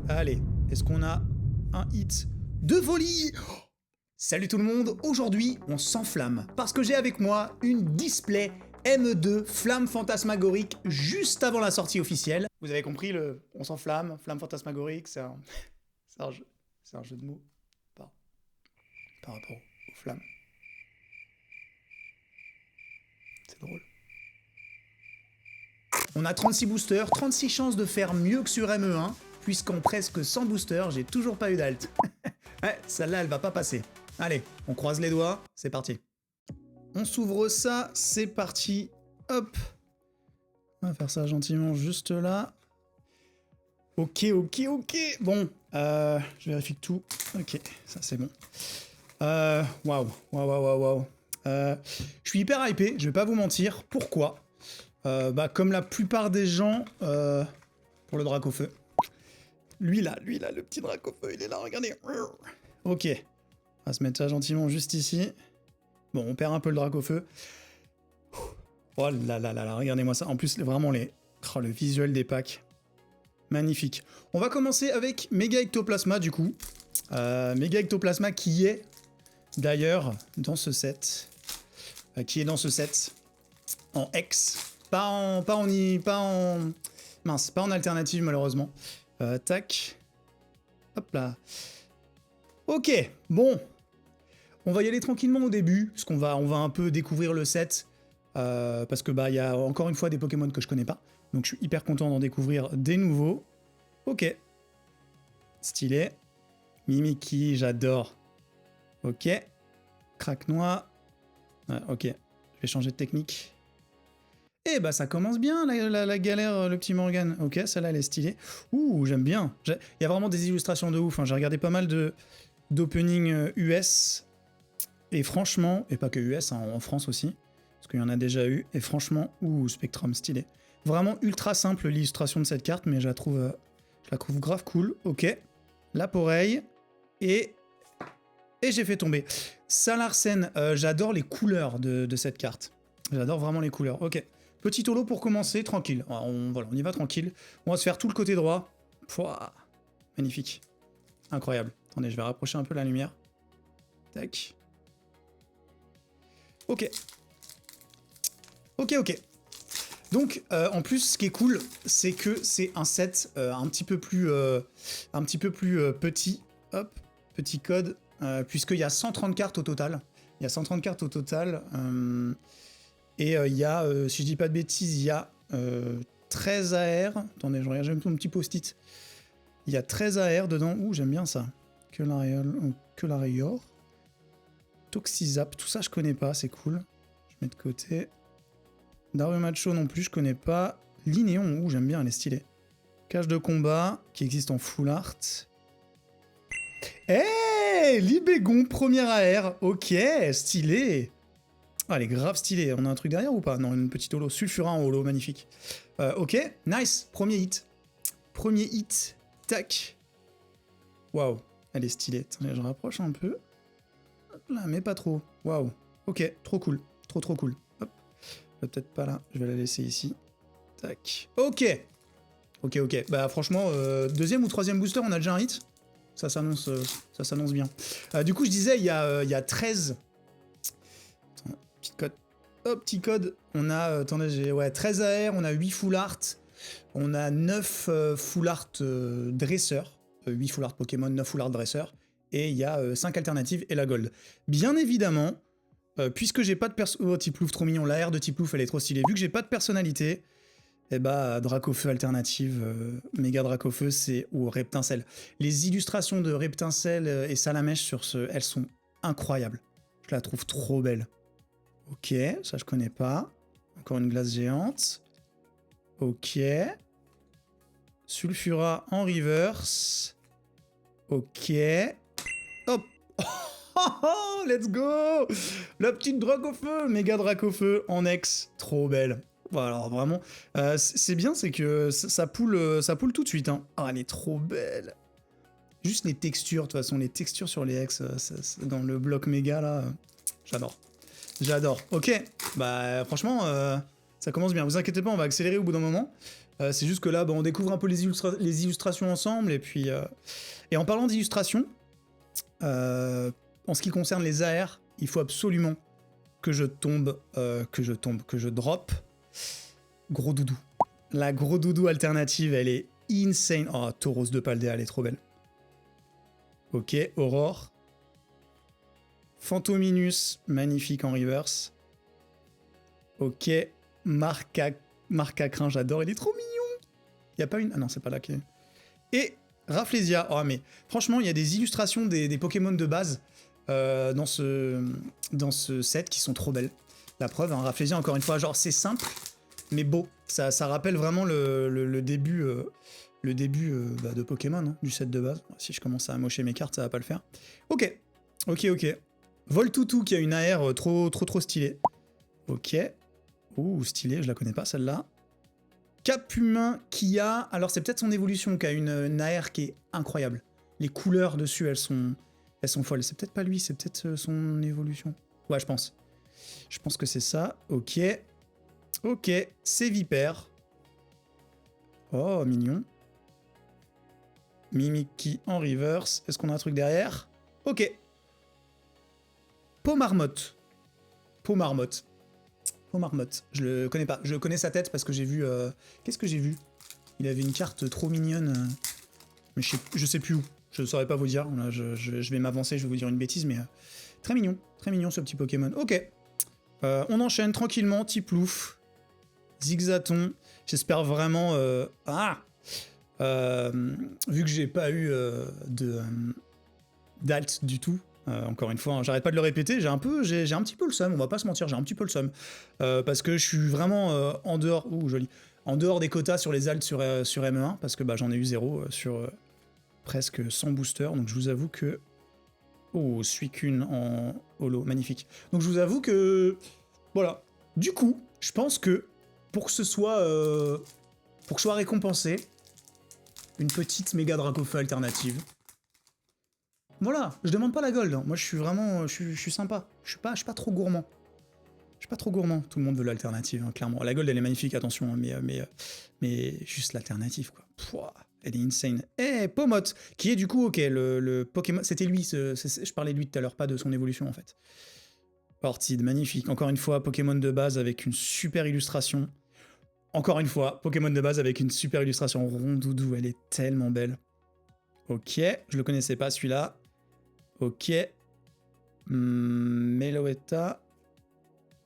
Allez, est-ce qu'on a un hit de volley? Salut tout le monde, aujourd'hui on s'enflamme parce que j'ai avec moi une display M2 flamme fantasmagorique juste avant la sortie officielle. Vous avez compris, on s'enflamme, flamme fantasmagorique, c'est un jeu de mots par rapport aux flammes. C'est drôle. On a 36 boosters, 36 chances de faire mieux que sur ME1, puisqu'en presque 100 boosters, j'ai toujours pas eu d'alt. Ouais, celle-là, elle va pas passer. Allez, on croise les doigts, c'est parti. On s'ouvre ça, c'est parti. Hop. On va faire ça gentiment juste là. Ok. Bon, je vérifie que tout. Ok, ça c'est bon. Waouh. Je suis hyper hypé, je vais pas vous mentir. Pourquoi? Comme la plupart des gens, pour le drac au feu. Lui là, le petit drac au feu, il est là, regardez. Ok. On va se mettre ça gentiment juste ici. Bon, on perd un peu le drac au feu. Oh là là, regardez-moi ça. En plus, vraiment, le visuel des packs. Magnifique. On va commencer avec Méga Ectoplasma, du coup. Méga Ectoplasma qui est, d'ailleurs, dans ce set. En X. Pas en alternative, malheureusement. Tac. Hop là. Ok, bon. On va y aller tranquillement au début, parce qu'on va un peu découvrir le set. Parce que y a encore une fois des Pokémon que je connais pas. Donc je suis hyper content d'en découvrir des nouveaux. Ok. Stylé. Mimikyu, j'adore. Ok. Craque-noix. Ouais, ok. Je vais changer de technique. Eh ça commence bien la galère, le petit Morgan. Ok, celle-là elle est stylée. Ouh, j'aime bien. Il y a vraiment des illustrations de ouf. Hein. J'ai regardé pas mal d'opening US. Et franchement, et pas que US, hein, en France aussi. Parce qu'il y en a déjà eu. Et franchement, ouh, Spectrum stylé. Vraiment ultra simple l'illustration de cette carte, mais je la trouve grave cool. Ok. L'appareil. Et j'ai fait tomber. Salarsen, j'adore les couleurs de cette carte. J'adore vraiment les couleurs. Ok. Petit holo pour commencer, tranquille. On y va tranquille. On va se faire tout le côté droit. Pouah, magnifique. Incroyable. Attendez, je vais rapprocher un peu la lumière. Tac. Ok. Donc, en plus, ce qui est cool, c'est que c'est un set un petit peu plus petit. Hop, petit code. Puisqu'il y a 130 cartes au total. Et il y a, si je dis pas de bêtises, il y a 13 AR. Attendez, je regarde mon petit post-it. Il y a 13 AR dedans. Ouh, j'aime bien ça. Que l'Arior. Toxizap, tout ça je connais pas, c'est cool. Je mets de côté. Darumacho non plus, je connais pas. Linéon, ouh, j'aime bien, elle est stylée. Cage de combat, qui existe en full art. Hey, Libégon, première AR. Ok, stylé. Ah, elle est grave stylée. On a un truc derrière ou pas? Non, une petite holo. Sulfura en holo, magnifique. Ok, nice. Premier hit. Tac. Waouh, elle est stylée. Attendez, je rapproche un peu. Hop là, mais pas trop. Waouh. Ok, trop cool. Trop cool. Hop. Peut-être pas là. Je vais la laisser ici. Tac. Ok. Franchement, deuxième ou troisième booster, on a déjà un hit. Ça s'annonce bien. Du coup, je disais, il y a 13... Petit code. On a, attendez, j'ai 13 AR, on a 8 full art, on a 9 full art dresseurs, 8 full art Pokémon, 9 full art dresseurs, et il y a 5 alternatives et la gold. Bien évidemment, puisque j'ai pas de oh, Tiplouf, trop mignon, la R de Tiplouf, elle est trop stylée. Vu que j'ai pas de personnalité, Dracofeu alternative, méga Dracofeu, c'est ou Reptincelle. Les illustrations de Reptincelle et Salamèche elles sont incroyables. Je la trouve trop belle. Ok, ça je connais pas. Encore une glace géante. Ok. Sulfura en reverse. Ok. Hop. Oh, let's go. La petite drac au feu. Méga drac au feu en ex. Trop belle. Voilà, alors vraiment. C'est bien, c'est que ça poule tout de suite. Hein. Ah, elle est trop belle. Juste les textures, de toute façon, les textures sur les ex, dans le bloc méga là. J'adore. Ok. Franchement, ça commence bien. Vous inquiétez pas, on va accélérer au bout d'un moment. C'est juste que là, on découvre un peu les illustrations ensemble, et puis... Et en parlant d'illustrations, en ce qui concerne les AR, il faut absolument que je drop Gros Doudou. La Gros Doudou alternative, elle est insane. Oh, Tauros de Paldea, elle est trop belle. Ok, Aurore. Phantominus, magnifique en reverse. Ok, Marca Crin, j'adore, il est trop mignon. Il y a pas une... Ah non, c'est pas là qui est... Et Rafflesia. Oh, mais franchement, il y a des illustrations des Pokémon de base dans ce set qui sont trop belles. La preuve, hein, Rafflesia, encore une fois, genre, c'est simple, mais beau. Ça rappelle vraiment le début, de Pokémon, hein, du set de base. Si je commence à amocher mes cartes, ça va pas le faire. Ok. Voltoutou qui a une AR trop stylée. Ok. Ouh, stylé, je la connais pas celle-là. Capumin qui a... Alors c'est peut-être son évolution qui a une AR qui est incroyable. Les couleurs dessus, elles sont folles. C'est peut-être pas lui, c'est peut-être son évolution. Ouais, je pense. Je pense que c'est ça. Ok. Ok, c'est Vipère. Oh, mignon. Mimikyu en reverse. Est-ce qu'on a un truc derrière? Ok. Pomarmotte. Je le connais pas. Je connais sa tête parce que j'ai vu... Qu'est-ce que j'ai vu? Il avait une carte trop mignonne. Mais je sais plus où. Je ne saurais pas vous dire. Là, je vais m'avancer, je vais vous dire une bêtise, mais... très mignon ce petit Pokémon. Ok. On enchaîne tranquillement. Tiplouf. Zigzaton. J'espère vraiment... vu que j'ai pas eu d'alt du tout, encore une fois, hein, j'arrête pas de le répéter, j'ai un petit peu le seum, on va pas se mentir, j'ai un petit peu le seum. Parce que je suis vraiment en dehors... Ouh, joli. En dehors des quotas sur les alts sur ME1, parce que j'en ai eu 0 sur presque 100 boosters, donc je vous avoue que... Oh, Suicune en holo, magnifique. Donc je vous avoue que... Voilà. Du coup, je pense que pour que ce soit récompensé, une petite méga Dracofeu alternative. Voilà, je demande pas la gold, hein. Moi je suis vraiment, je suis sympa, je suis pas trop gourmand. Je suis pas trop gourmand, tout le monde veut l'alternative, hein, clairement. La gold elle est magnifique, attention, hein, mais juste l'alternative quoi. Pouah, elle est insane. Eh, Pomote, qui est du coup, ok, le Pokémon, c'était lui, je parlais de lui tout à l'heure, pas de son évolution en fait. Ortide, magnifique, encore une fois, Pokémon de base avec une super illustration. Encore une fois, Pokémon de base avec une super illustration. Rondoudou, elle est tellement belle. Ok, je le connaissais pas celui-là. Ok. Meloetta.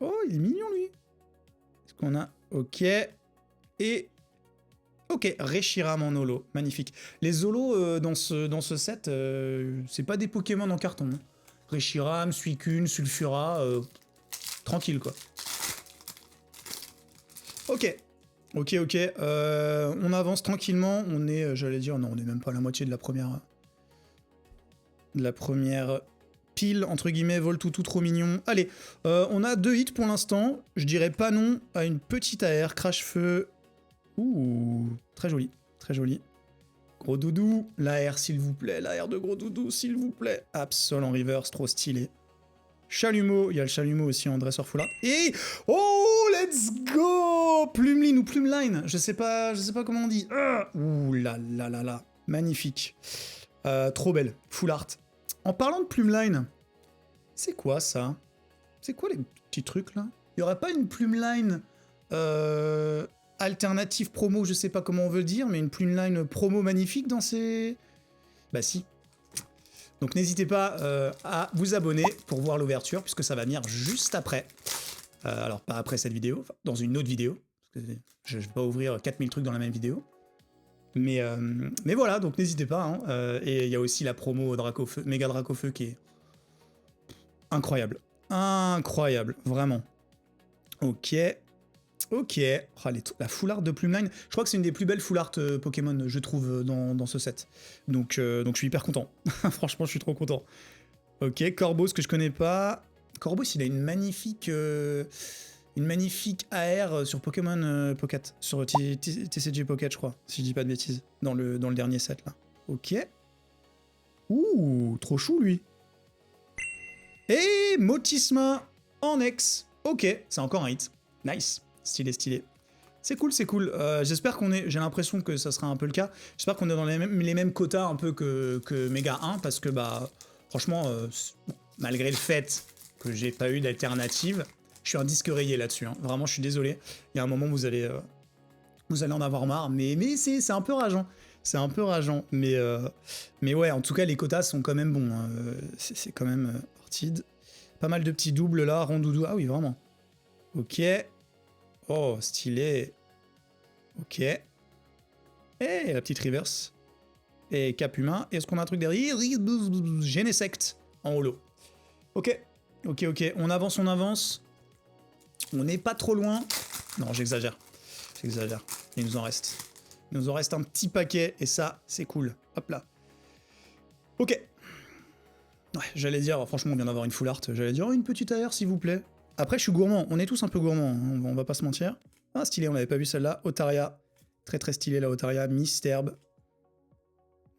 Oh, il est mignon, lui. Est-ce qu'on a... Ok. Et... Ok, Reshiram en holo. Magnifique. Les holos dans ce set, c'est pas des Pokémon en carton. Hein. Reshiram, Suicune, Sulfura... tranquille, quoi. Ok. On avance tranquillement. On est, j'allais dire, non, on est même pas à la moitié de la première... pile, entre guillemets, Voltoutou trop mignon. Allez, on a 2 hits pour l'instant. Je dirais pas non à une petite AR, Crash-Feu. Ouh, très joli, très joli. Gros Doudou, l'AR s'il vous plaît, l'AR de Gros Doudou s'il vous plaît. Absol en reverse, trop stylé. Chalumeau, il y a le Chalumeau aussi en dresseur foulard. Et... Oh, let's go! Plumeline ou Plumeline, je sais pas comment on dit. Ouh là là là là, magnifique. Trop belle, full art. En parlant de Plumeline, c'est quoi ça? C'est quoi les petits trucs là? Il y aurait pas une Plumeline alternative promo, je sais pas comment on veut dire, mais une Plumeline promo magnifique dans ces... Bah si. Donc n'hésitez pas à vous abonner pour voir l'ouverture, puisque ça va venir juste après. Alors pas après cette vidéo, enfin, dans une autre vidéo. Parce que je vais pas ouvrir 4000 trucs dans la même vidéo. Mais voilà, donc n'hésitez pas. Hein, et il y a aussi la promo Dracofeu, Méga Dracofeu qui est incroyable. Incroyable, vraiment. Ok. Oh, la full art de Plumeline. Je crois que c'est une des plus belles full art Pokémon, je trouve, dans ce set. Donc je suis hyper content. Franchement, je suis trop content. Ok, Corbos que je connais pas. Corbos, il a une magnifique AR sur Pokémon Pocket, sur TCG Pocket, je crois, si je dis pas de bêtises, dans le dernier set, là. Ok. Ouh, trop chou, lui. Et Motisma en ex. Ok, c'est encore un hit. Nice. Stylé. C'est cool, c'est cool. J'espère qu'on est... J'ai l'impression que ça sera un peu le cas. J'espère qu'on est dans les mêmes quotas un peu que Mega 1, parce que, bah, franchement, malgré le fait que j'ai pas eu d'alternative, je suis un disque rayé là-dessus. Hein. Vraiment, je suis désolé. Il y a un moment où vous allez en avoir marre, mais c'est un peu rageant. C'est un peu rageant. Mais ouais, en tout cas, les quotas sont quand même bons. Hein. C'est quand même Orchid. Pas mal de petits doubles là, rondoudou. Ah oui, vraiment. Ok. Oh, stylé. Ok. Et la petite reverse. Et cap humain. Est-ce qu'on a un truc derrière? Genesect en holo. Ok. Ok, ok. On avance, on avance. On n'est pas trop loin. Non, j'exagère. J'exagère. Il nous en reste. Il nous en reste un petit paquet. Et ça, c'est cool. Hop là. Ok. Ouais, j'allais dire, franchement, on vient d'avoir une full art. J'allais dire, oh, une petite AR, s'il vous plaît. Après, je suis gourmand. On est tous un peu gourmands. Hein. On va pas se mentir. Ah, stylé, on n'avait pas vu celle-là. Otaria. Très très stylé, la Otaria. Misterbe.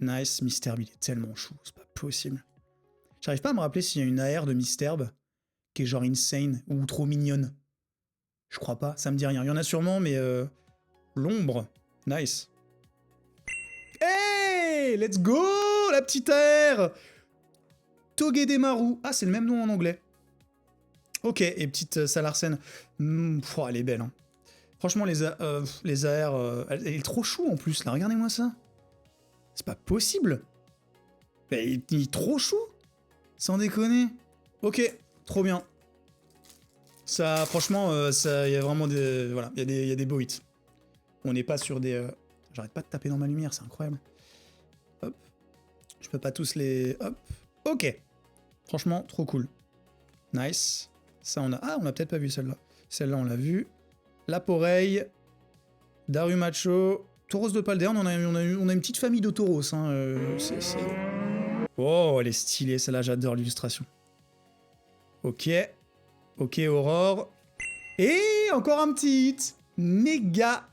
Nice. Misterbe, il est tellement chou. C'est pas possible. J'arrive pas à me rappeler s'il y a une AR de Misterbe qui est genre insane ou trop mignonne. Je crois pas. Ça me dit rien. Il y en a sûrement, mais... L'ombre. Nice. Hey! Let's go! La petite AR! Togedemaru. Ah, c'est le même nom en anglais. Ok, et petite Salarsen. Elle est belle. Hein. Franchement, les AR, elle est trop chou en plus, là. Regardez-moi ça. C'est pas possible. Il est trop chou. Sans déconner. Ok, trop bien. Ça, franchement, il y a vraiment des... Voilà, il y a des beaux hits. On n'est pas sur des... J'arrête pas de taper dans ma lumière, c'est incroyable. Hop. Je peux pas tous les... Hop. Ok. Franchement, trop cool. Nice. Ça, on a... Ah, on a peut-être pas vu celle-là. Celle-là, on l'a vue. Laporeille. Darumacho. Tauros de Paldea. On a une petite famille de tauros. Hein. Oh, elle est stylée. Celle-là, j'adore l'illustration. Ok. Ok, Aurore. Et encore un petit hit. Méga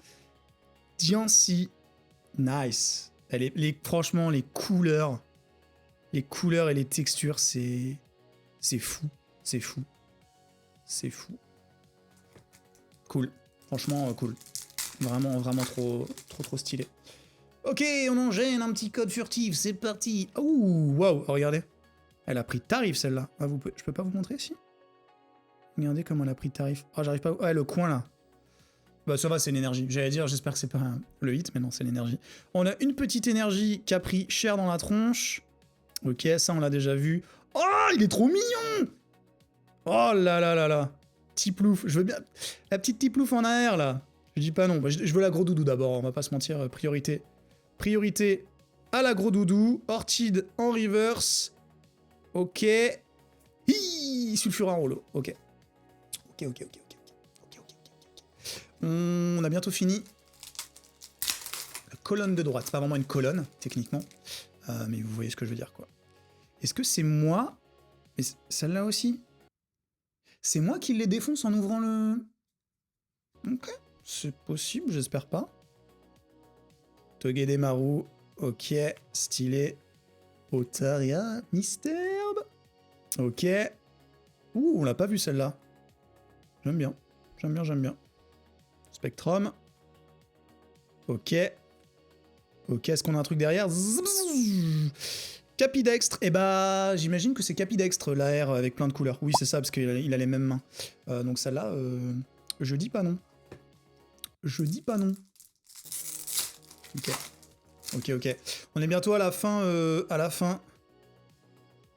Diancie. Nice. Franchement, les couleurs et les textures, c'est fou. C'est fou. C'est fou. Cool. Franchement, cool. Vraiment, vraiment trop stylé. Ok, on enchaîne un petit code furtif. C'est parti. Ouh, waouh, regardez. Elle a pris tarif, celle-là. Ah, je peux pas vous montrer, si? Regardez comment elle a pris tarif. Ah, j'arrive pas... Ouais, le coin, là. Bah, ça va, c'est l'énergie. J'allais dire, j'espère que c'est pas le hit, mais non, c'est l'énergie. On a une petite énergie qui a pris cher dans la tronche. Ok, ça, on l'a déjà vu. Oh, il est trop mignon! Oh là là là là. Tiplouf. Je veux bien... La petite Tiplouf en AR, là. Je dis pas non. Bah, je veux la gros doudou d'abord, on va pas se mentir. Priorité. Priorité à la gros doudou. Orchid en reverse. Ok. Hi, sulfura en holo. Ok. Ok. On a bientôt fini. La colonne de droite. C'est pas vraiment une colonne, techniquement. Mais vous voyez ce que je veux dire, quoi. Est-ce que c'est moi? Mais celle-là aussi? C'est moi qui les défonce en ouvrant le... Ok. C'est possible, j'espère pas. Togedemaru. Ok. Stylé. Otaria. Misterbe. Ok. Ouh, on l'a pas vu celle-là. J'aime bien. J'aime bien. Spectrum. Ok. Ok, est-ce qu'on a un truc derrière? Capidextre. Et bah, j'imagine que c'est Capidextre, l'AR avec plein de couleurs. Oui, c'est ça, parce qu'il a les mêmes mains. Donc celle-là, je dis pas non. Je dis pas non. Ok. On est bientôt à la fin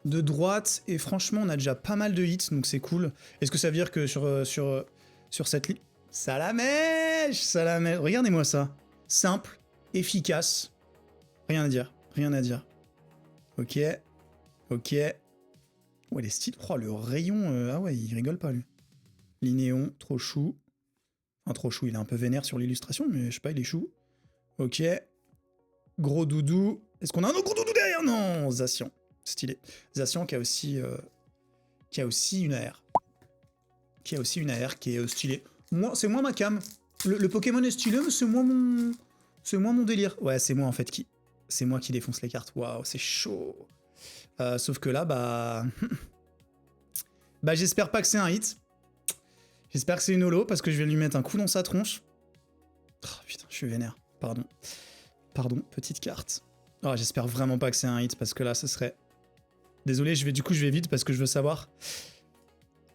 de droite. Et franchement, on a déjà pas mal de hits, donc c'est cool. Est-ce que ça veut dire que sur cette ligne... Salamèche. Regardez-moi ça. Simple, efficace. Rien à dire. Ok. Ouais, les styles. Oh, le rayon... Ah ouais, il rigole pas, lui. Linéon, trop chou. Enfin, trop chou, il est un peu vénère sur l'illustration, mais je sais pas, il est chou. Ok. Gros doudou. Est-ce qu'on a un autre gros doudou derrière? Non, Zacian. Stylé. Zacian qui a aussi une AR. Qui est stylée. C'est moi ma cam. Le Pokémon est stylé, mais c'est moi mon délire. Ouais, c'est moi en fait c'est moi qui défonce les cartes. Waouh, c'est chaud. Sauf que là, bah j'espère pas que c'est un hit. J'espère que c'est une holo parce que je vais lui mettre un coup dans sa tronche. Oh, putain, je suis vénère. Pardon. Pardon, petite carte. Oh, j'espère vraiment pas que c'est un hit, parce que là, ce serait... Désolé, du coup, je vais vite, parce que je veux savoir...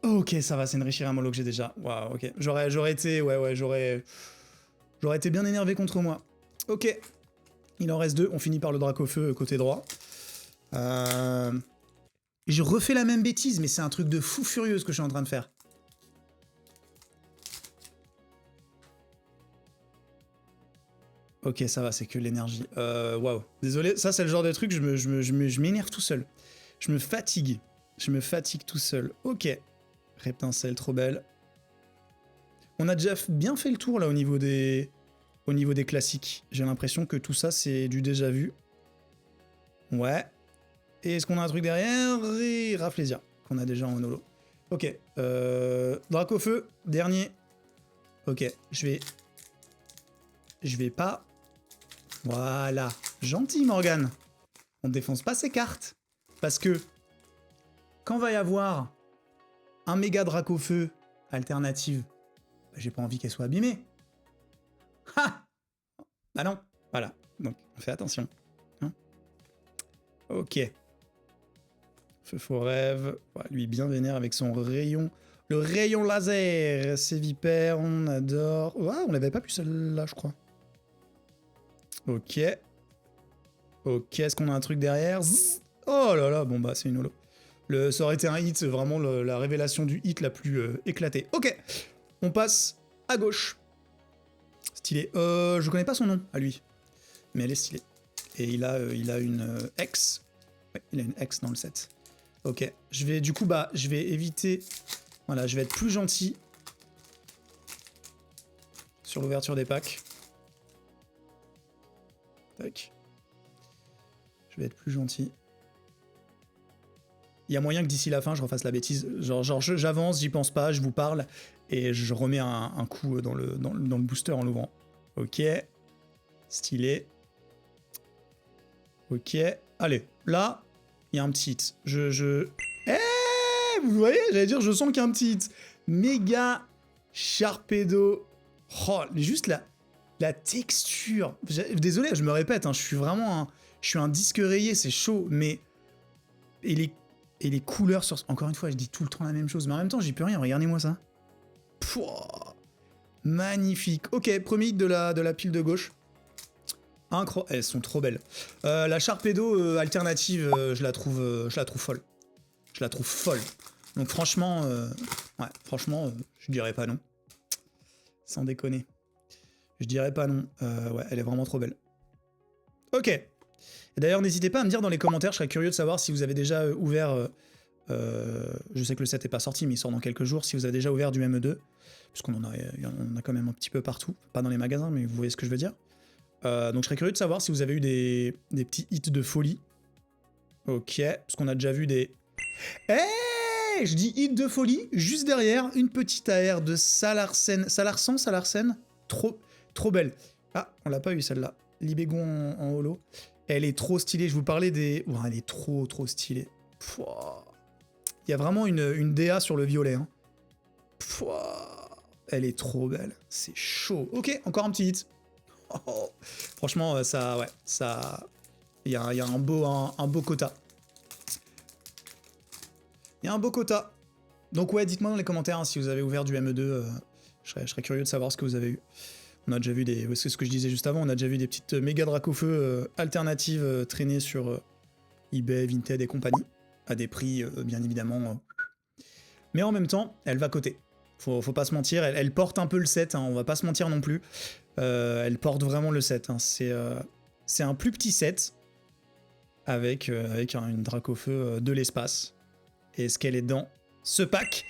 Ok, ça va, c'est une Richiram Molo que j'ai déjà. Waouh, ok. J'aurais été... Ouais, j'aurais été bien énervé contre moi. Ok. Il en reste 2, on finit par le Dracofeu côté droit. Je refais la même bêtise, mais c'est un truc de fou furieux ce que je suis en train de faire. Ok, ça va, c'est que l'énergie. Waouh. Désolé, ça c'est le genre de truc, je m'énerve tout seul. Je me fatigue. Je me fatigue tout seul. Ok. Reptincelle, trop belle. On a déjà bien fait le tour là au niveau des classiques. J'ai l'impression que tout ça c'est du déjà vu. Ouais. Et est-ce qu'on a un truc derrière? Et Rafflesia, qu'on a déjà en holo. Ok. Dracofeu, dernier. Ok, je vais pas... Voilà. Gentil, Morgane. On défonce pas ces cartes. Parce que... Quand va y avoir un méga Dracofeu alternative, bah, j'ai pas envie qu'elle soit abîmée. Ha! Bah non. Voilà. Donc, on fait attention. Hein, ok. Feu faux rêve. Ouais, lui bien vénère avec son rayon. Le rayon laser. C'est vipère, on adore. Ouais, on l'avait pas pu celle-là, je crois. Ok. Ok, est-ce qu'on a un truc derrière? Zzz. Oh là là, bon bah c'est une holo. Ça aurait été un hit, vraiment la révélation du hit la plus éclatée. Ok, on passe à gauche. Stylé. Je connais pas son nom, à lui. Mais elle est stylée. Et il a une X. Ouais, il a une X dans le set. Ok, je vais du coup, bah, je vais éviter... Voilà, je vais être plus gentil sur l'ouverture des packs. Tac. Je vais être plus gentil. Il y a moyen que d'ici la fin, je refasse la bêtise. Genre j'avance, j'y pense pas, je vous parle, et je remets un coup dans le booster en l'ouvrant. Ok. Stylé. Ok. Allez, là, il y a un petit hit. Eh, vous voyez, j'allais dire, je sens qu'il y a un petit hit. Méga Sharpedo. Oh, juste la texture. Désolé, je me répète, hein, je suis vraiment je suis un disque rayé, c'est chaud, mais... Et les couleurs sur... Encore une fois, je dis tout le temps la même chose, mais en même temps, j'y peux rien, regardez-moi ça. Pouah, magnifique. Ok, premier hit de la pile de gauche. Incroyable, elles sont trop belles. La Sharpedo alternative, je la trouve folle. Je la trouve folle. Donc franchement, ouais, franchement, je dirais pas non. Sans déconner. Je dirais pas non. Ouais, elle est vraiment trop belle. Ok. Et d'ailleurs, n'hésitez pas à me dire dans les commentaires, je serais curieux de savoir si vous avez déjà ouvert... je sais que le set n'est pas sorti, mais il sort dans quelques jours, si vous avez déjà ouvert du ME2, puisqu'on en a quand même un petit peu partout, pas dans les magasins, mais vous voyez ce que je veux dire. Donc je serais curieux de savoir si vous avez eu des petits hits de folie. Ok, parce qu'on a déjà vu des... Eh, je dis hit de folie, juste derrière, une petite AR de Salarsen. Salarsen, trop belle. Ah, on l'a pas eu celle-là. Libégon en holo. Elle est trop stylée, je vous parlais des... Oh, elle est trop stylée. Pouah. Il y a vraiment une DA sur le violet. Hein. Pouah. Elle est trop belle. C'est chaud. Ok, encore un petit hit. Oh. Franchement, ça... Ouais, ça... Il y a un beau quota. Il y a un beau quota. Donc ouais, dites-moi dans les commentaires hein, si vous avez ouvert du ME2. Je serais curieux de savoir ce que vous avez eu. On a déjà vu des... C'est ce que je disais juste avant. On a déjà vu des petites méga Dracofeu alternatives traîner sur eBay, Vinted et compagnie. À des prix, bien évidemment. Mais en même temps, elle va coter. Faut pas se mentir, elle porte un peu le set, hein, on va pas se mentir non plus. Elle porte vraiment le set. Hein. C'est un plus petit set avec une Dracofeu de l'espace. Et est-ce qu'elle est dans ce pack?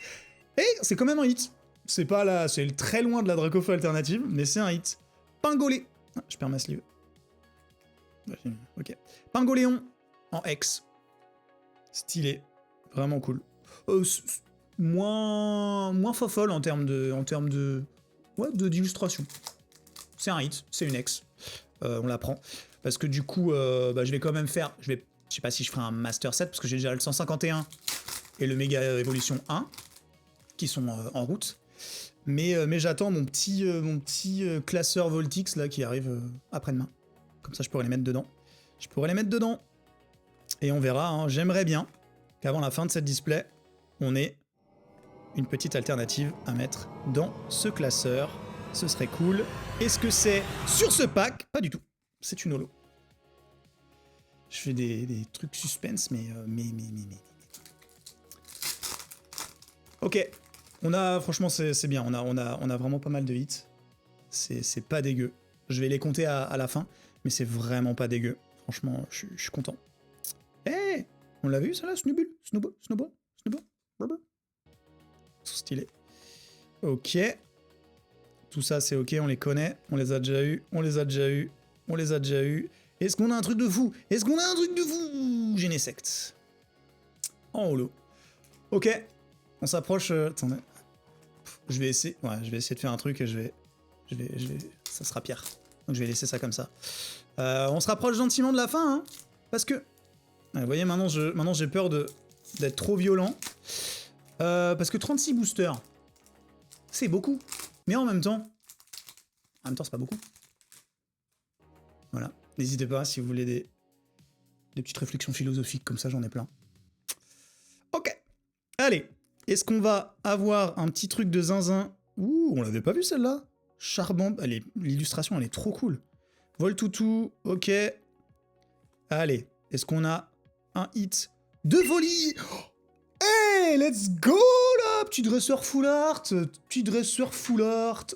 Et c'est quand même un hit. C'est pas là, c'est très loin de la Dracofeu alternative, mais c'est un hit. Pingolé. Ah, je perds ma sleeve. Ok. Pingoléon en X. Stylé. Vraiment cool. Moins fofolle en termes de d'illustration. C'est un hit, c'est une X. On la prend. Parce que du coup, je vais quand même faire... Je sais pas si je ferai un Master 7, parce que j'ai déjà le 151 et le Méga Evolution 1, qui sont en route. Mais j'attends mon petit classeur Voltix là qui arrive après-demain. Comme ça je pourrais les mettre dedans. Je pourrais les mettre dedans. Et on verra, hein. J'aimerais bien qu'avant la fin de cette display, on ait une petite alternative à mettre dans ce classeur. Ce serait cool. Est-ce que c'est sur ce pack? Pas du tout. C'est une holo. Je fais des trucs suspense, mais. Ok. Franchement, c'est bien. On a vraiment pas mal de hits. C'est pas dégueu. Je vais les compter à la fin, mais c'est vraiment pas dégueu. Franchement, je suis content. Eh, on l'a vu, ça là, Snowball. Tout stylé. Ok. Tout ça, c'est ok, on les connaît. On les a déjà eu. Est-ce qu'on a un truc de fou? Genesect. En holo. Ok. On s'approche. Attendez. Je vais essayer. Ouais, je vais essayer de faire un truc et je vais. Ça sera pire. Donc je vais laisser ça comme ça. On se rapproche gentiment de la fin, hein. Parce que. Vous voyez, maintenant j'ai peur d'être trop violent. Parce que 36 boosters, c'est beaucoup. Mais en même temps, c'est pas beaucoup. Voilà. N'hésitez pas si vous voulez des petites réflexions philosophiques comme ça, j'en ai plein. Ok. Allez. Est-ce qu'on va avoir un petit truc de zinzin? Ouh, on l'avait pas vu celle-là. Charbon. L'illustration, elle est trop cool. Voltoutou. Ok. Allez. Est-ce qu'on a un hit de volley? Hey, let's go là! Petit dresseur full art.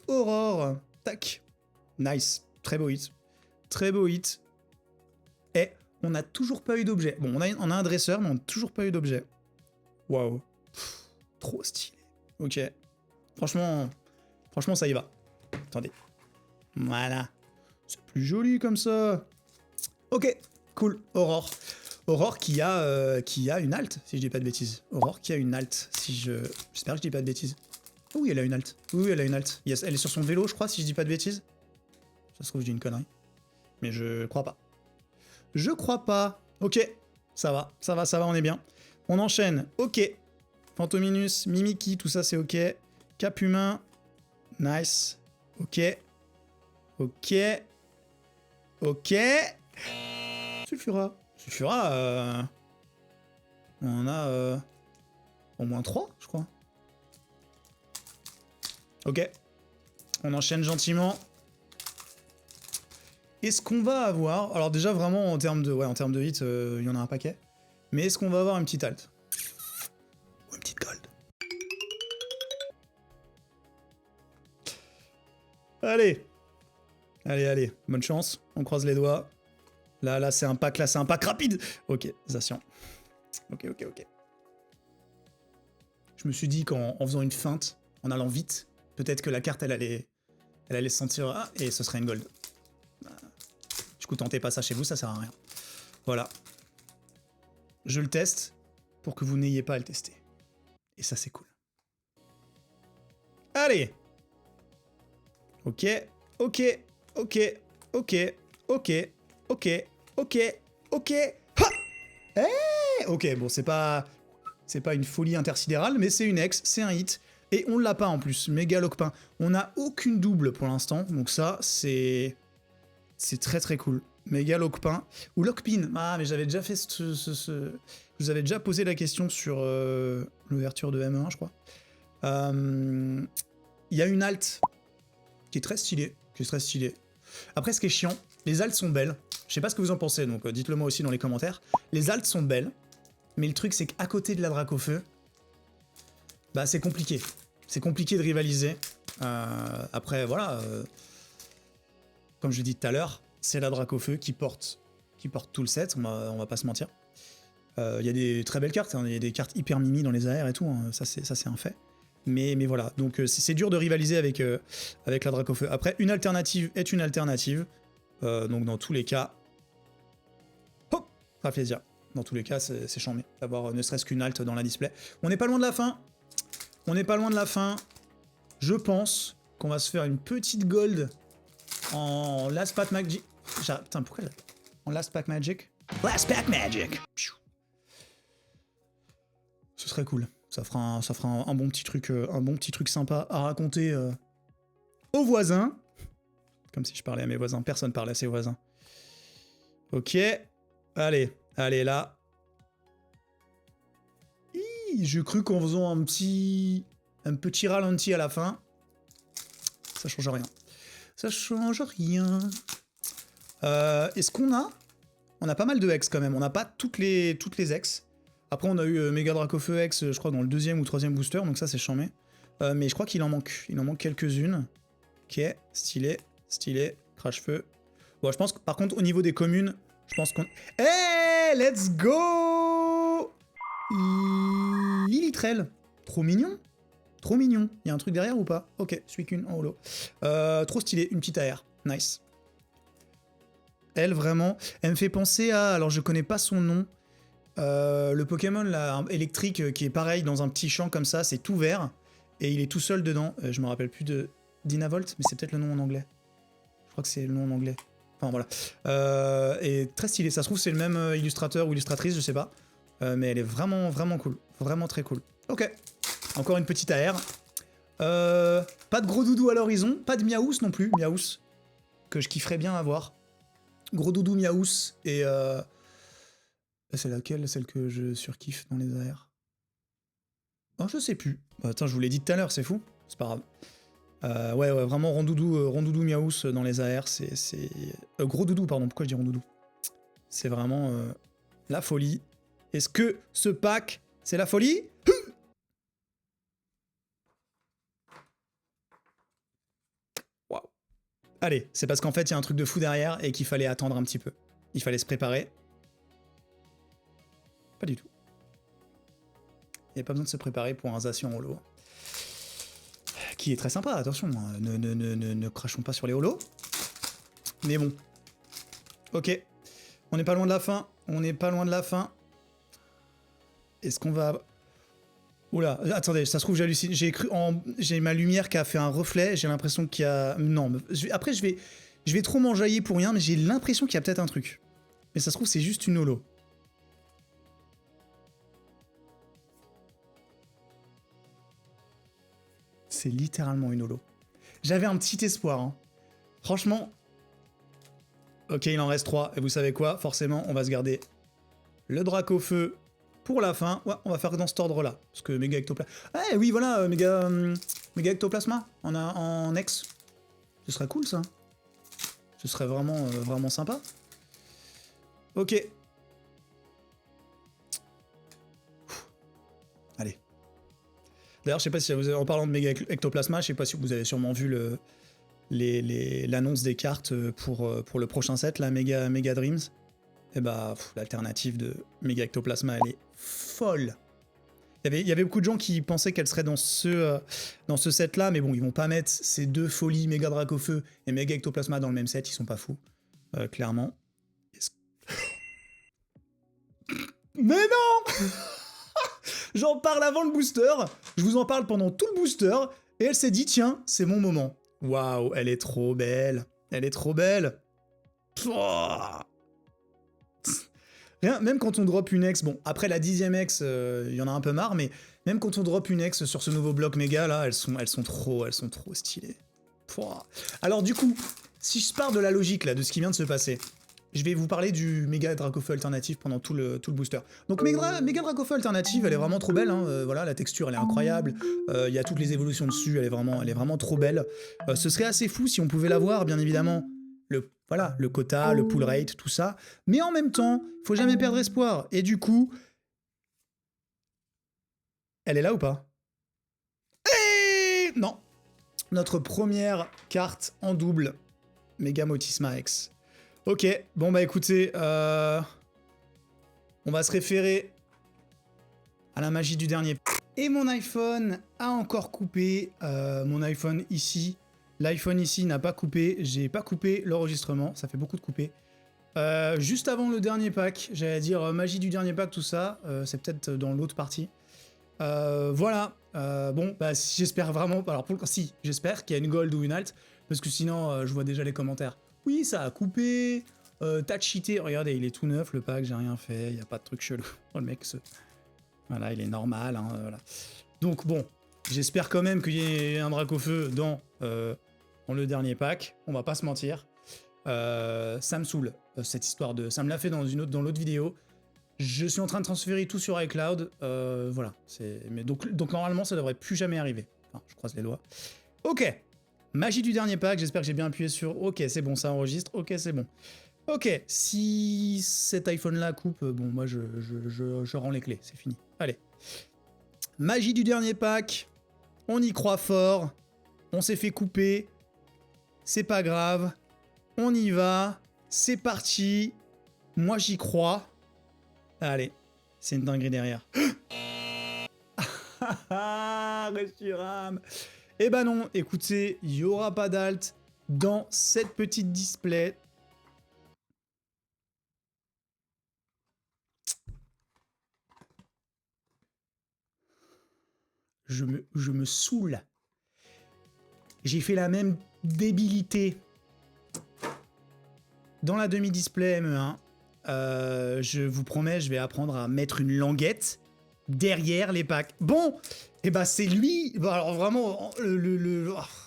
Aurore. Tac. Nice. Très beau hit. Et on n'a toujours pas eu d'objet. Bon, on a un dresseur, mais on n'a toujours pas eu d'objet. Waouh. Trop stylé. Ok. Franchement, ça y va. Attendez. Voilà. C'est plus joli comme ça. Ok. Cool. Aurore qui a une alt, si je dis pas de bêtises. J'espère que je dis pas de bêtises. Oh oui, elle a une alt. Yes, elle est sur son vélo, je crois, si je dis pas de bêtises. Ça se trouve, je dis une connerie. Mais je crois pas. Ok. Ça va, on est bien. On enchaîne. Ok. Phantominus, Mimiki, tout ça c'est ok. Cap humain. Nice. Ok. Sulfura, on en a au moins 3, je crois. Ok. On enchaîne gentiment. Est-ce qu'on va avoir... Alors déjà, vraiment, en termes de hit, il y en a un paquet. Mais est-ce qu'on va avoir une petite alt? Ou une petite gold? Allez. Bonne chance. On croise les doigts. Là, c'est un pack rapide. Ok, Zacian. Ok. Je me suis dit qu'en faisant une feinte, en allant vite, peut-être que la carte, elle allait se sentir... Ah, et ce serait une gold. Du coup, tentez pas ça chez vous, ça sert à rien. Voilà. Je le teste pour que vous n'ayez pas à le tester. Et ça, c'est cool. Allez. Ok. Ha! Hey, ok, bon, c'est pas une folie intersidérale, mais c'est une ex, c'est un hit. Et on l'a pas en plus, méga Lockpin. On n'a aucune double pour l'instant, donc ça, c'est très cool. Méga Lockpin. Ou Lockpin. Ah, mais j'avais déjà fait je vous avais déjà posé la question sur l'ouverture de M1, je crois. Il y a une alt qui est très stylée. Après, ce qui est chiant, les alts sont belles. Je sais pas ce que vous en pensez, donc dites-le moi aussi dans les commentaires. Les alts sont belles, mais le truc, c'est qu'à côté de la Dracofeu, bah c'est compliqué. C'est compliqué de rivaliser. Après, voilà. Comme je l'ai dit tout à l'heure, c'est la Dracofeu qui porte tout le set, on va pas se mentir. Il y a des très belles cartes, il y a des cartes hyper mimi dans les AR et tout, hein, ça c'est un fait. Mais voilà, donc c'est dur de rivaliser avec la Dracofeu. Après, une alternative est une alternative, donc dans tous les cas, hop, ça fait plaisir. Dans tous les cas, c'est chambé d'avoir ne serait-ce qu'une alt dans la display. On n'est pas loin de la fin. Je pense qu'on va se faire une petite gold en Last Pack Magic. Putain, pourquoi en Last Pack Magic? Last Pack Magic. Ce serait cool. Ça fera un bon petit truc sympa à raconter aux voisins. Comme si je parlais à mes voisins. Personne parlait à ses voisins. Ok. Allez là. J'ai cru qu'en faisant un petit ralenti à la fin, ça change rien. Ça change rien. Est-ce qu'on a... On a pas mal de Hex quand même. On n'a pas toutes les Hex. Après, on a eu Méga Dracofeu Hex, je crois, dans le 2e ou 3e booster, donc ça, c'est chambé. Mais je crois qu'il en manque. Il en manque quelques-unes. Ok, stylé. Crash-feu. Bon, je pense que, par contre, au niveau des communes, je pense qu'on... Hey, let's go Lilitrel. Trop mignon. Trop mignon. Il y a un truc derrière ou pas? Ok, Suicune en holo. Trop stylé, une petite AR. Nice. Elle, vraiment, elle me fait penser à... Alors, je connais pas son nom. Le Pokémon là, électrique qui est pareil dans un petit champ comme ça, c'est tout vert. Et il est tout seul dedans. Je me rappelle plus de Dynavolt, mais c'est peut-être le nom en anglais. Je crois que c'est le nom en anglais. Enfin, voilà. Et très stylé. Ça se trouve, c'est le même illustrateur ou illustratrice, je sais pas. Mais elle est vraiment, vraiment cool. Vraiment très cool. Ok. Encore une petite AR. Pas de gros doudou à l'horizon. Pas de Miaous non plus. Miaous. Que je kifferais bien avoir. Gros doudou Miaous. Et... c'est laquelle? Celle que je surkiffe dans les AR? Oh, je sais plus. Attends, je vous l'ai dit tout à l'heure, c'est fou. C'est pas grave. Ouais, vraiment rondoudou Miaous dans les AR, c'est... gros doudou, pardon, pourquoi je dis rondoudou? C'est vraiment la folie. Est-ce que ce pack, c'est la folie? Waouh. Allez, c'est parce qu'en fait, il y a un truc de fou derrière et qu'il fallait attendre un petit peu. Il fallait se préparer. Pas du tout. Il n'y a pas besoin de se préparer pour un Zacian holo. Qui est très sympa, attention, ne crachons pas sur les holos. Mais bon. Ok. On n'est pas loin de la fin. Est-ce qu'on va... Oula, attendez, ça se trouve j'hallucine. J'ai ma lumière qui a fait un reflet, j'ai l'impression qu'il y a... Non, après je vais trop m'enjailler pour rien, mais j'ai l'impression qu'il y a peut-être un truc. Mais ça se trouve c'est juste une holo. C'est littéralement une holo. J'avais un petit espoir, hein. Franchement... Ok, il en reste 3, et vous savez quoi? Forcément, on va se garder le Dracofeu pour la fin. Ouais, on va faire dans cet ordre-là, parce que Méga Ectoplasma... Eh oui, voilà, Méga Ectoplasma, en X. Ce serait cool, ça. Ce serait vraiment, vraiment sympa. Ok. Allez. D'ailleurs, je sais pas si vous avez, en parlant de Méga Ectoplasma, je sais pas si vous avez sûrement vu l'annonce des cartes pour le prochain set, la Mega Dreams. Et bah, l'alternative de Méga Ectoplasma, elle est folle. Il y avait beaucoup de gens qui pensaient qu'elle serait dans ce set-là, mais bon, ils vont pas mettre ces deux folies, Méga Dracofeu et Méga Ectoplasma dans le même set, ils sont pas fous, clairement. Mais non. J'en parle avant le booster, je vous en parle pendant tout le booster, et elle s'est dit, tiens, c'est mon moment. Waouh, elle est trop belle. Elle est trop belle. Rien, même quand on drop une ex, bon, après la 10e ex, il y en a un peu marre, mais même quand on drop une ex sur ce nouveau bloc méga, là, elles sont trop stylées. Pouah. Alors du coup, si je pars de la logique, là, de ce qui vient de se passer, je vais vous parler du Méga Dracofeu alternatif pendant tout le booster. Donc Méga Dracofeu alternative, elle est vraiment trop belle, hein. Voilà, la texture, elle est incroyable, il y a toutes les évolutions dessus, elle est vraiment trop belle. Ce serait assez fou si on pouvait l'avoir, bien évidemment, le quota, le pull rate, tout ça, mais en même temps, faut jamais perdre espoir, et du coup... Elle est là ou pas? Et non. Notre première carte en double, Méga Motisma X. Ok, bon bah écoutez, on va se référer à la magie du dernier. Et mon iPhone a encore coupé, mon iPhone ici. L'iPhone ici n'a pas coupé, j'ai pas coupé l'enregistrement, ça fait beaucoup de couper. Juste avant le dernier pack, j'allais dire magie du dernier pack, tout ça, c'est peut-être dans l'autre partie. Voilà, bon, bah j'espère vraiment, alors pour le si, j'espère qu'il y a une gold ou une alt, parce que sinon je vois déjà les commentaires. Oui, ça a coupé, t'as cheaté, regardez, il est tout neuf le pack, j'ai rien fait, il n'y a pas de truc chelou. Oh le mec, Voilà, il est normal. Hein, voilà. Donc bon, j'espère quand même qu'il y ait un Dracofeu dans le dernier pack. On va pas se mentir. Ça me saoule, cette histoire de... Ça me l'a fait dans l'autre vidéo. Je suis en train de transférer tout sur iCloud. Voilà. Mais donc normalement, ça devrait plus jamais arriver. Enfin, je croise les doigts. Ok. Magie du dernier pack. J'espère que j'ai bien appuyé sur... Ok, c'est bon, ça enregistre. Ok, c'est bon. Ok. Si cet iPhone-là coupe, bon, moi, je rends les clés. C'est fini. Allez. Magie du dernier pack. On y croit fort. On s'est fait couper. C'est pas grave. On y va. C'est parti. Moi, j'y crois. Allez. C'est une dinguerie derrière. Ressuram. Eh ben non, écoutez, il n'y aura pas d'alt dans cette petite display. Je me saoule. J'ai fait la même débilité dans la demi-display ME1. Je vous promets, je vais apprendre à mettre une languette derrière les packs. Bon, et bah c'est lui. Bah alors vraiment,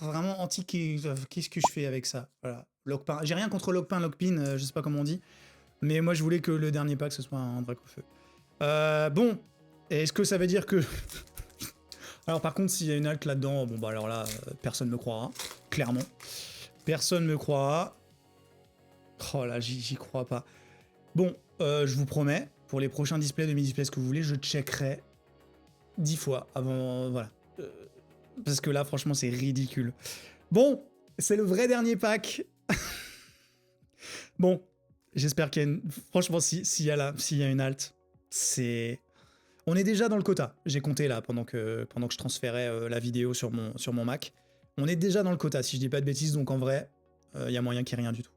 vraiment anti. Qu'est-ce que je fais avec ça? Voilà, Lockpin. J'ai rien contre Lockpin, Lockpin, je sais pas comment on dit. Mais moi, je voulais que le dernier pack ce soit un Dracofeu. Bon, est-ce que ça veut dire que... Alors par contre, s'il y a une alt là-dedans, bon bah alors là, personne me croira, clairement. Personne me croira. Oh là, j'y crois pas. Bon, je vous promets, pour les prochains displays, demi-displays, ce que vous voulez, je checkerai 10 fois avant, voilà. Parce que là, franchement, c'est ridicule. Bon, c'est le vrai dernier pack. Bon, j'espère qu'il y a une... Franchement, s'il y a une alt, c'est... On est déjà dans le quota. J'ai compté là pendant que je transférais la vidéo sur mon Mac. On est déjà dans le quota, si je dis pas de bêtises, donc en vrai, il y a moyen qu'il n'y ait rien du tout.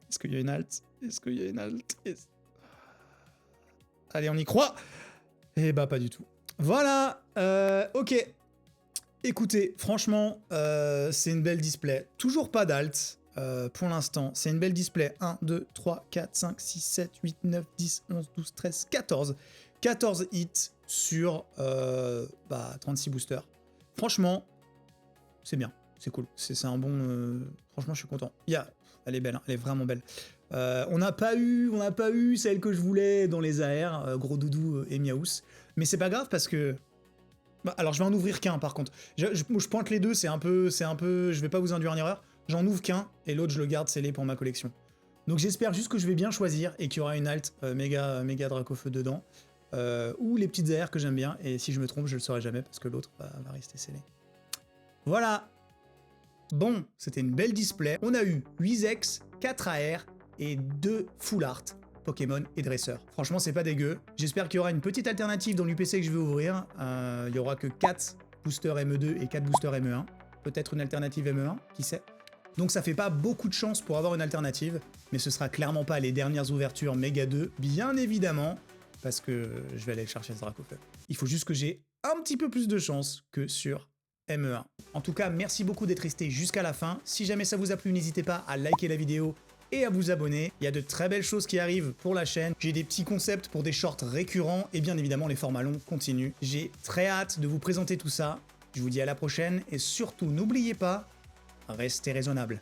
Est-ce qu'il y a une alt? Est-ce qu'il y a une alt? Allez, on y croit. Eh bah, pas du tout. Voilà, ok. Écoutez, franchement, c'est une belle display. Toujours pas d'alt. Pour l'instant, c'est une belle display. 1, 2, 3, 4, 5, 6, 7, 8, 9, 10, 11, 12, 13, 14. 14 hits sur 36 boosters. Franchement, c'est bien. C'est cool. C'est un bon... franchement, je suis content. Elle est belle. Hein, elle est vraiment belle. On n'a pas eu celle que je voulais dans les AR. Gros Doudou et Miaous. Mais c'est pas grave parce que... Bah, alors, je vais en ouvrir qu'un, par contre. Je pointe les deux. C'est un peu... Je vais pas vous induire en erreur. J'en ouvre qu'un, et l'autre, je le garde scellé pour ma collection. Donc j'espère juste que je vais bien choisir, et qu'il y aura une alt méga Dracofeu dedans, ou les petites AR que j'aime bien, et si je me trompe, je le saurai jamais, parce que l'autre va rester scellé. Voilà. Bon, c'était une belle display. On a eu 8 X, 4 AR, et 2 Full Art, Pokémon et Dresseur. Franchement, c'est pas dégueu. J'espère qu'il y aura une petite alternative dans l'UPC que je vais ouvrir. Il y aura que 4 boosters ME2 et 4 boosters ME1. Peut-être une alternative ME1, qui sait. Donc ça fait pas beaucoup de chance pour avoir une alternative, mais ce sera clairement pas les dernières ouvertures Méga 2, bien évidemment, parce que je vais aller chercher ce Dracofeu. Il faut juste que j'ai un petit peu plus de chance que sur ME1. En tout cas, merci beaucoup d'être resté jusqu'à la fin. Si jamais ça vous a plu, n'hésitez pas à liker la vidéo et à vous abonner. Il y a de très belles choses qui arrivent pour la chaîne. J'ai des petits concepts pour des shorts récurrents, et bien évidemment les formats longs continuent. J'ai très hâte de vous présenter tout ça. Je vous dis à la prochaine, et surtout n'oubliez pas, restez raisonnable.